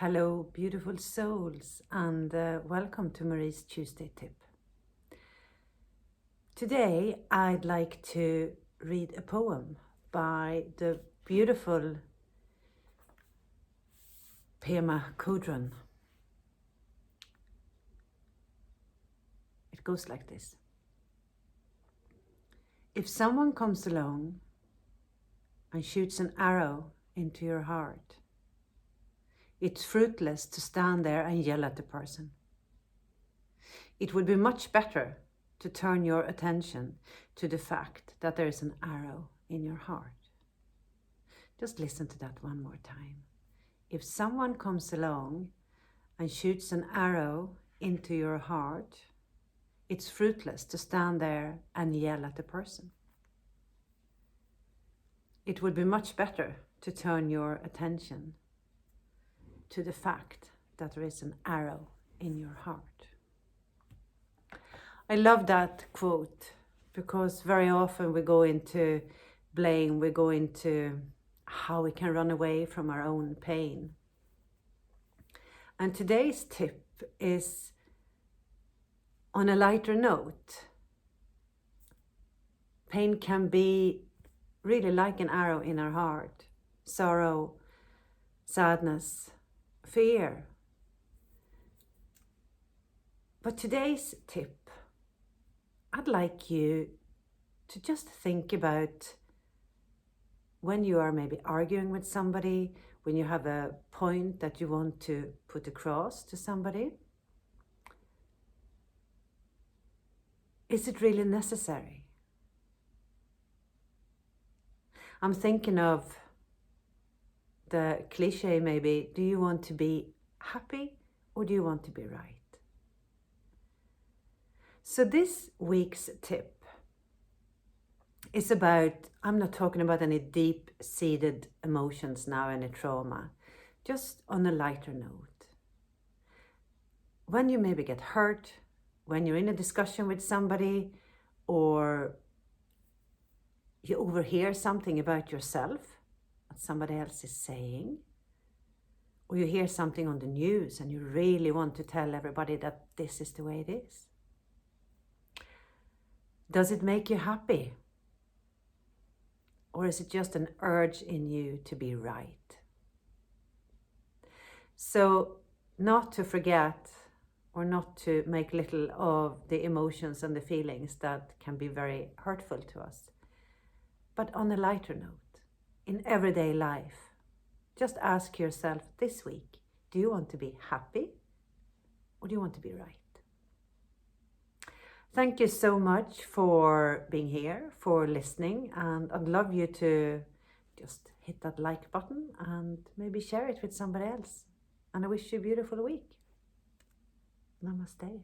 Hello, beautiful souls, and welcome to Marie's Tuesday Tip. Today, I'd like to read a poem by the beautiful Pema Chodron. It goes like this. If someone comes along and shoots an arrow into your heart, it's fruitless to stand there and yell at the person. It would be much better to turn your attention to the fact that there is an arrow in your heart. Just listen to that one more time. If someone comes along and shoots an arrow into your heart, it's fruitless to stand there and yell at the person. It would be much better to turn your attention to the fact that there is an arrow in your heart. I love that quote because very often we go into blame, we go into how we can run away from our own pain. And today's tip is on a lighter note. Pain can be really like an arrow in our heart. Sorrow, sadness, fear. But today's tip, I'd like you to just think about when you are maybe arguing with somebody, when you have a point that you want to put across to somebody. Is it really necessary? I'm thinking of the cliche maybe, do you want to be happy or do you want to be right? So this week's tip is about, I'm not talking about any deep-seated emotions now, any trauma, just on a lighter note. When you maybe get hurt, when you're in a discussion with somebody, or you overhear something about yourself that somebody else is saying, or you hear something on the news and you really want to tell everybody that this is the way it is. Does it make you happy? Or is it just an urge in you to be right? So not to forget or not to make little of the emotions and the feelings that can be very hurtful to us. But on a lighter note, in everyday life, just ask yourself this week, do you want to be happy or do you want to be right? Thank you so much for being here, for listening, and I'd love you to just hit that like button and maybe share it with somebody else. And I wish you a beautiful week. Namaste.